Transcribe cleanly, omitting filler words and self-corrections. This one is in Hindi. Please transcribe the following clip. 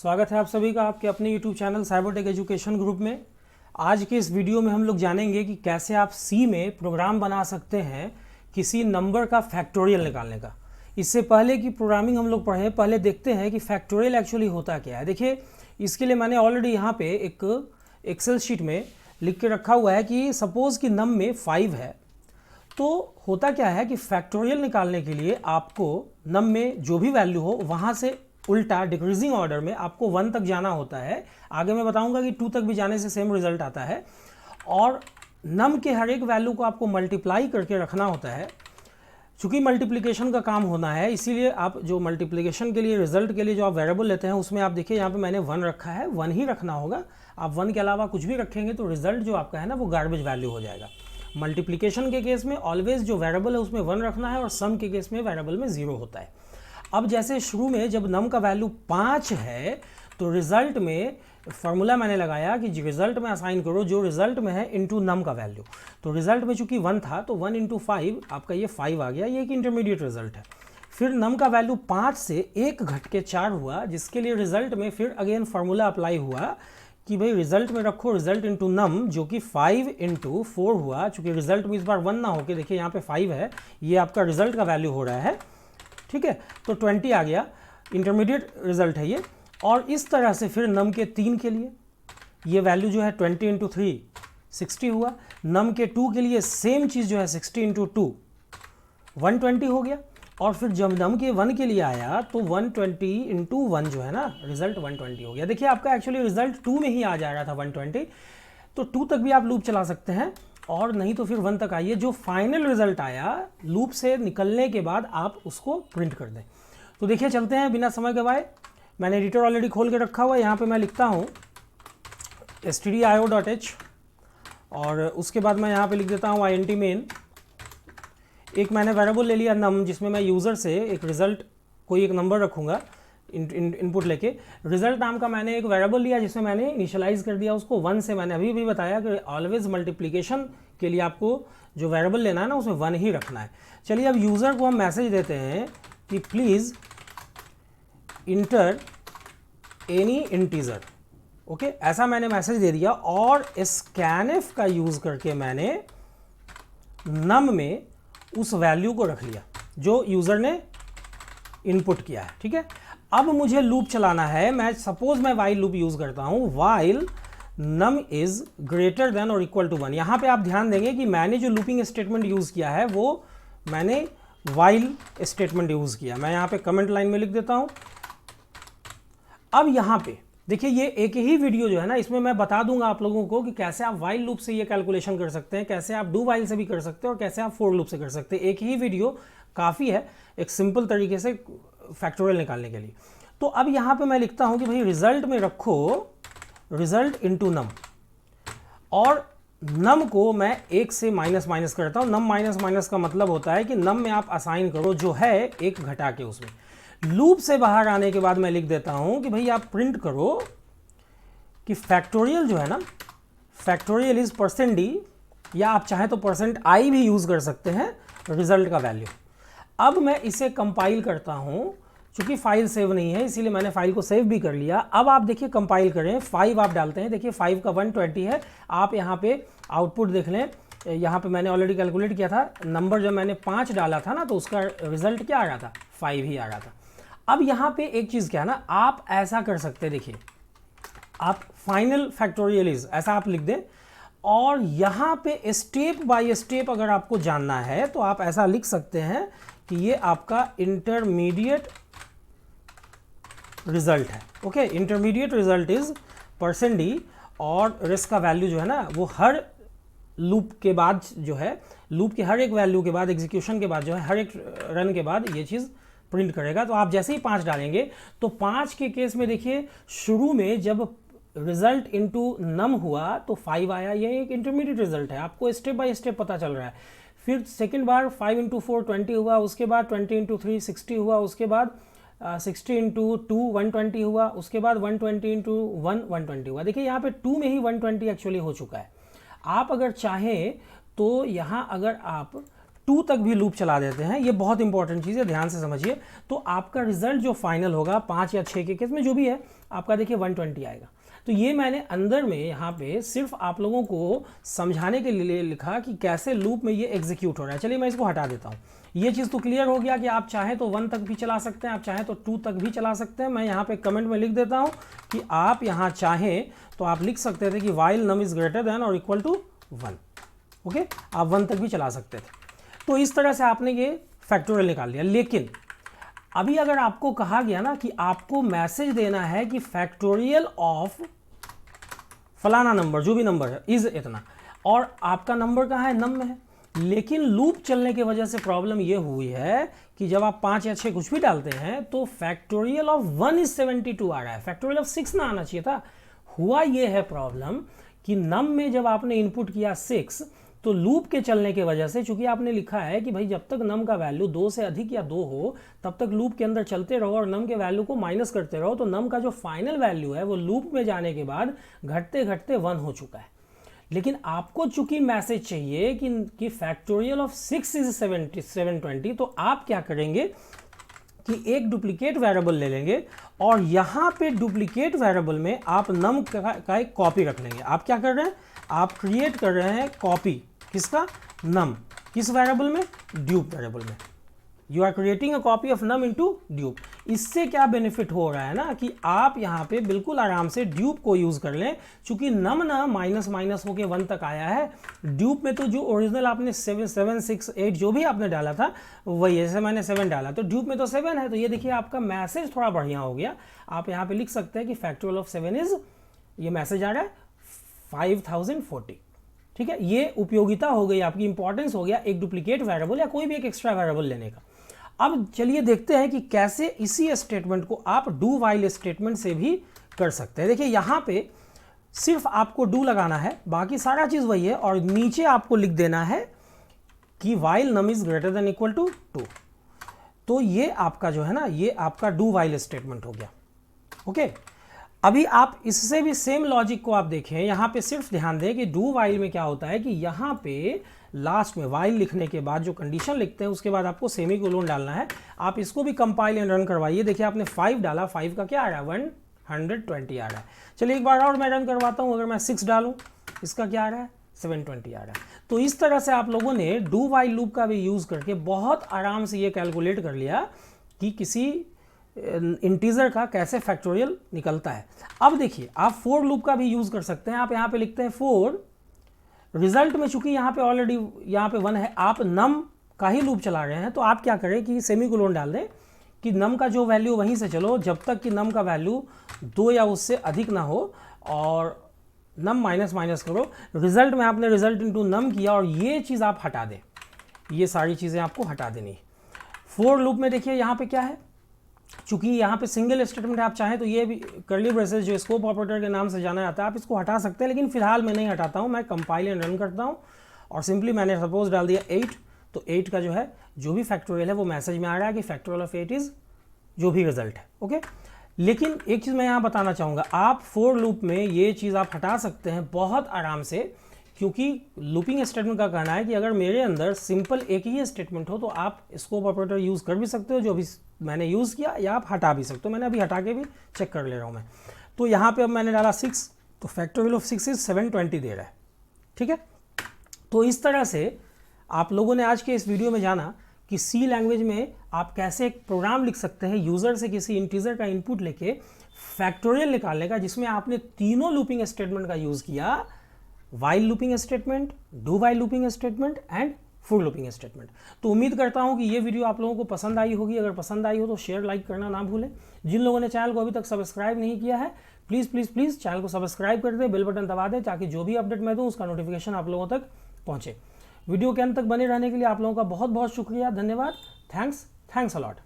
स्वागत है आप सभी का आपके अपने YouTube channel Cybertech education group में। आज के इस वीडियो में हम लोग जानेंगे कि कैसे आप सी में प्रोग्राम बना सकते हैं किसी नंबर का फैक्टोरियल निकालने का। इससे पहले कि प्रोग्रामिंग हम लोग पढ़े, पहले देखते हैं कि फैक्टोरियल एक्चुअली होता क्या है। देखिए, इसके लिए मैंने ऑलरेडी यहाँ पे एक एक्सेल शीट में लिख के रखा हुआ है कि सपोज़ कि नम में 5 है, तो होता क्या है कि फैक्टोरियल निकालने के लिए आपको नम में जो भी वैल्यू हो वहाँ से उल्टा डिक्रीजिंग ऑर्डर में आपको 1 तक जाना होता है। आगे मैं बताऊंगा कि 2 तक भी जाने से सेम रिजल्ट आता है, और नम के हर एक वैल्यू को आपको मल्टीप्लाई करके रखना होता है। चूंकि मल्टीप्लिकेशन का काम होना है, इसीलिए आप जो मल्टीप्लिकेशन के लिए रिजल्ट के लिए जो आप वेरिएबल लेते हैं उसमें आप देखिए यहाँ पे मैंने 1 रखा है, 1 ही रखना होगा। आप 1 के अलावा कुछ भी रखेंगे तो रिजल्ट जो आपका है ना वो गार्बेज वैल्यू हो जाएगा। मल्टीप्लिकेशन के केस में ऑलवेज जो वेरिएबल है उसमें 1 रखना है, और सम के केस में वेरिएबल में 0 होता है। अब जैसे शुरू में जब नम का वैल्यू 5 है तो रिजल्ट में फॉर्मूला मैंने लगाया कि रिजल्ट में असाइन करो जो रिजल्ट में है इनटू नम का वैल्यू। तो रिजल्ट में चूंकि 1 था तो 1 इंटू 5 आपका ये 5 आ गया। ये एक इंटरमीडिएट रिजल्ट है। फिर नम का वैल्यू 5 से 1 घट के 4 हुआ, जिसके लिए रिजल्ट में फिर अगेन फार्मूला अप्लाई हुआ कि भाई रिजल्ट में रखो रिजल्ट इंटू नम, जो कि 5 इंटू 4 हुआ। चूंकि रिजल्ट में इस बार 1 ना होके देखिए यहाँ पे 5 है, ये आपका रिजल्ट का वैल्यू हो रहा है, ठीक है। तो 20 आ गया, इंटरमीडिएट रिजल्ट है ये। और इस तरह से फिर नम के 3 के लिए ये वैल्यू जो है 20 इंटू 3 60 हुआ। नम के 2 के लिए सेम चीज़ जो है 60 इंटू 2 120 हो गया। और फिर जब नम के 1 के लिए आया तो 120 इंटू 1 जो है ना रिजल्ट 120 हो गया। देखिए आपका एक्चुअली रिजल्ट 2 में ही आ जा रहा था 120, तो 2 तक भी आप लूप चला सकते हैं, और नहीं तो फिर 1 तक आइए। जो फाइनल रिजल्ट आया लूप से निकलने के बाद आप उसको प्रिंट कर दें। तो देखिए चलते हैं बिना समय गवाए। मैंने एडिटर ऑलरेडी खोल के रखा हुआ है। यहाँ पे मैं लिखता हूँ stdio.h, और उसके बाद मैं यहाँ पे लिख देता हूँ int main। एक मैंने वेरिएबल ले लिया नम, जिसमें मैं यूज़र से एक रिजल्ट कोई एक नंबर रखूँगा इनपुट लेके। रिजल्ट नाम का मैंने एक वेरिएबल लिया जिसमें मैंने इनिशियलाइज कर दिया उसको 1 से। मैंने अभी भी बताया कि ऑलवेज मल्टीप्लिकेशन के लिए आपको जो वेरिएबल लेना है ना उसमें 1 ही रखना है। चलिए अब यूज़र को हम मैसेज देते हैं कि please inter any integer. Okay, ऐसा मैंने मैसेज दे दिया, और स्कैनफ का यूज़ करके मैंने नम में उस वैल्यू को रख लिया जो यूज़र ने इनपुट किया है, ठीक है। अब मुझे लूप चलाना है। मैं सपोज मैं वाइल लूप यूज करता हूं, while num is greater than और इक्वल टू 1। यहां पे आप ध्यान देंगे कि मैंने जो लूपिंग स्टेटमेंट यूज किया है वो मैंने वाइल स्टेटमेंट यूज किया। मैं यहां पे कमेंट लाइन में लिख देता हूं। अब यहां पे देखिए, ये एक ही वीडियो जो है ना, इसमें मैं बता दूंगा आप लोगों को कि कैसे आप वाइल लूप से ये कैलकुलेशन कर सकते हैं, कैसे आप डू वाइल से भी कर सकते हैं, और कैसे आप फोर लूप से कर सकते हैं। एक ही वीडियो काफ़ी है एक सिंपल तरीके से फैक्टोरियल निकालने के लिए। तो अब यहाँ पे मैं लिखता हूँ कि भाई रिजल्ट में रखो रिजल्ट इनटू नम, और नम को मैं 1 से माइनस माइनस करता हूँ। नम माइनस माइनस का मतलब होता है कि नम में आप असाइन करो जो है 1 घटा के उसमें। लूप से बाहर आने के बाद मैं लिख देता हूँ कि भाई आप प्रिंट करो कि फैक्टोरियल जो है ना, फैक्टोरियल इज %d, या आप चाहे तो %i भी यूज़ कर सकते हैं रिजल्ट का वैल्यू। अब मैं इसे कंपाइल करता हूं, चूंकि फाइल सेव नहीं है इसीलिए मैंने फाइल को सेव भी कर लिया। अब आप देखिए कंपाइल करें, 5 आप डालते हैं। देखिए 5 का 120 है। आप यहां पे आउटपुट देख लें, यहां पे मैंने ऑलरेडी कैलकुलेट किया था नंबर। जब मैंने 5 डाला था ना तो उसका रिजल्ट क्या आ रहा था, 5 ही आ रहा था। अब यहां पे एक चीज़ क्या है ना, आप ऐसा कर सकते हैं, देखिए आप फाइनल फैक्टोरियल इज ऐसा आप लिख दें, और यहाँ पे स्टेप बाय स्टेप अगर आपको जानना है तो आप ऐसा लिख सकते हैं कि ये आपका इंटरमीडिएट रिजल्ट है। Okay, intermediate result is %d, और रिस्क का वैल्यू जो है ना वो हर लूप के बाद जो है, लूप के हर एक वैल्यू के बाद, एग्जीक्यूशन के बाद जो है, हर एक रन के बाद ये चीज़ प्रिंट करेगा। तो आप जैसे ही 5 डालेंगे तो 5 के केस में देखिए शुरू में जब रिजल्ट इनटू नम हुआ तो 5 आया। ये एक इंटरमीडिएट रिजल्ट है, आपको स्टेप बाय स्टेप पता चल रहा है। फिर सेकंड बार 5 इंटू 4 20 हुआ, उसके बाद 20 इंटू 3 60 हुआ, उसके बाद 60 इंटू 2 120 हुआ, उसके बाद 120 इंटू 1 120 हुआ। देखिए यहाँ पे 2 में ही 120 एक्चुअली हो चुका है। आप अगर चाहें तो यहाँ अगर आप 2 तक भी लूप चला देते हैं, ये बहुत इंपॉर्टेंट चीज़ है, ध्यान से समझिए। तो आपका रिजल्ट जो फाइनल होगा 5 या 6 के केस में जो भी है आपका देखिए 120 आएगा। तो ये मैंने अंदर में यहाँ पे सिर्फ आप लोगों को समझाने के लिए लिखा कि कैसे लूप में ये एग्जीक्यूट हो रहा है। चलिए मैं इसको हटा देता हूँ। ये चीज़ तो क्लियर हो गया कि आप चाहें तो 1 तक भी चला सकते हैं, आप चाहें तो 2 तक भी चला सकते हैं। मैं यहाँ पे कमेंट में लिख देता हूँ कि आप यहाँ चाहें तो आप लिख सकते थे कि while num is greater than और इक्वल टू 1। ओके, आप 1 तक भी चला सकते थे। तो इस तरह से आपने ये फैक्टोरियल निकाल लिया। लेकिन अभी अगर आपको कहा गया ना कि आपको मैसेज देना है कि फैक्टोरियल ऑफ फलाना नंबर, जो भी नंबर है, इज इतना, और आपका नंबर कहाँ है, नम में है। लेकिन लूप चलने की वजह से प्रॉब्लम ये हुई है कि जब आप 5 या 6 कुछ भी डालते हैं तो फैक्टोरियल ऑफ 1 इज 72 आ रहा है, फैक्टोरियल ऑफ 6 ना आना चाहिए था। हुआ ये है प्रॉब्लम कि नम में जब आपने इनपुट किया 6, तो लूप के चलने की वजह से, चूंकि आपने लिखा है कि भाई जब तक नम का वैल्यू 2 से अधिक या 2 हो तब तक लूप के अंदर चलते रहो और नम के वैल्यू को माइनस करते रहो, तो नम का जो फाइनल वैल्यू है वो लूप में जाने के बाद घटते घटते 1 हो चुका है। लेकिन आपको चूंकि मैसेज चाहिए कि फैक्टोरियल ऑफ 6 इज 720, तो आप क्या करेंगे कि एक डुप्लीकेट वेरिएबल ले लेंगे और यहाँ पे डुप्लीकेट वेरिएबल में आप नम का एक कॉपी रख लेंगे। आप क्या कर रहे हैं, आप क्रिएट कर रहे हैं कॉपी, किसका, नम, किस वेरिएबल में, ड्यूप वेरिएबल में। You are creating a copy of num into dup. इससे क्या बेनिफिट हो रहा है ना कि आप यहाँ पे बिल्कुल आराम से ड्यूप को यूज कर लें, चूंकि नम ना माइनस माइनस होके 1 तक आया है। ड्यूप में तो जो ओरिजिनल आपने 7, 6, 8 जो भी आपने डाला था वही, जैसे मैंने 7 डाला तो ड्यूप में तो 7 है। तो ये देखिए आपका मैसेज थोड़ा बढ़िया हो गया। आप यहाँ पे लिख सकते हैं कि फैक्टोरियल ऑफ 7 इज, ये मैसेज आ रहा है 5040। ठीक है, ये उपयोगिता हो गई आपकी, इंपॉर्टेंस हो गया एक डुप्लीकेट वेरिएबल या कोई भी एक एक्स्ट्रा वेरिएबल लेने का। अब चलिए देखते हैं कि कैसे इसी स्टेटमेंट को आप डू वाइल स्टेटमेंट से भी कर सकते हैं। देखिए यहाँ पे सिर्फ आपको डू लगाना है, बाकी सारा चीज वही है, और नीचे आपको लिख देना है कि while num is greater than equal to 2। तो ये आपका जो है ना, ये आपका डू वाइल स्टेटमेंट हो गया। ओके, अभी आप इससे भी सेम लॉजिक को आप देखें, यहाँ पे सिर्फ ध्यान दें कि डू वाइल में क्या होता है कि यहाँ पे लास्ट में वाइल लिखने के बाद जो कंडीशन लिखते हैं उसके बाद आपको सेमीकोलन डालना है। आप इसको भी कंपाइल एंड रन करवाइए। देखिए आपने 5 डाला, 5 का क्या आ रहा है, 120 आ रहा है। चलिए एक बार और मैं रन करवाता हूँ। अगर मैं 6 डालूँ, इसका क्या आ रहा है, 720 आ रहा है। तो इस तरह से आप लोगों ने डू वाइल लूप का भी यूज़ करके बहुत आराम से ये कैलकुलेट कर लिया कि किसी इंटीजर का कैसे फैक्टोरियल निकलता है। अब देखिए आप फोर लूप का भी यूज़ कर सकते हैं। आप यहाँ पे लिखते हैं फोर, रिजल्ट में चूंकि यहाँ पे ऑलरेडी यहाँ पे 1 है, आप नम का ही लूप चला रहे हैं, तो आप क्या करें कि सेमीकोलन डाल दें कि नम का जो वैल्यू वहीं से चलो जब तक कि नम का वैल्यू 2 या उससे अधिक ना हो, और नम माइनस माइनस करो। रिजल्ट में आपने रिजल्ट इनटू नम किया और ये चीज़ आप हटा दें, ये सारी चीज़ें आपको हटा देनी है। फोर लूप में देखिए यहाँ पे क्या है, चूंकि यहाँ पे सिंगल स्टेटमेंट है, आप चाहें तो ये भी कर्ली ब्रेसेस जो स्कोप ऑपरेटर के नाम से जाना जाता है आप इसको हटा सकते हैं, लेकिन फिलहाल मैं नहीं हटाता हूँ। मैं कंपाइल एंड रन करता हूँ और सिंपली मैंने सपोज डाल दिया 8, तो 8 का जो है जो भी फैक्टोरियल है वो मैसेज में आ रहा है कि फैक्टोरियल ऑफ 8 इज जो भी रिजल्ट है। ओके, लेकिन एक चीज़ मैं यहाँ बताना चाहूँगा, आप फोर लूप में ये चीज़ आप हटा सकते हैं बहुत आराम से, क्योंकि लूपिंग स्टेटमेंट का कहना है कि अगर मेरे अंदर सिंपल एक ही स्टेटमेंट हो तो आप स्कोप ऑपरेटर यूज़ कर भी सकते हो जो अभी मैंने यूज़ किया, या आप हटा भी सकते हो। मैंने अभी हटा के भी चेक कर ले रहा हूँ मैं। तो यहाँ पे अब मैंने डाला 6, तो फैक्टोरियल ऑफ 6 इज 720 दे रहा है। ठीक है, तो इस तरह से आप लोगों ने आज के इस वीडियो में जाना कि सी लैंग्वेज में आप कैसे एक प्रोग्राम लिख सकते हैं यूज़र से किसी इंटीजर का इनपुट लेके फैक्टोरियल निकालने का, जिसमें आपने तीनों लूपिंग स्टेटमेंट का यूज़ किया, while looping statement, do while looping statement and for looping statement. तो उम्मीद करता हूं कि ये वीडियो आप लोगों को पसंद आई होगी। अगर पसंद आई हो तो शेयर लाइक करना ना भूलें। जिन लोगों ने चैनल को अभी तक सब्सक्राइब नहीं किया है प्लीज़ प्लीज़ प्लीज़ चैनल को सब्सक्राइब कर दें, बेल बटन दबा दें ताकि जो भी अपडेट मैं दूं उसका नोटिफिकेशन आप लोगों तक पहुंचे। वीडियो के अंत तक बने रहने के लिए आप लोगों का बहुत बहुत शुक्रिया, धन्यवाद। Thanks a lot.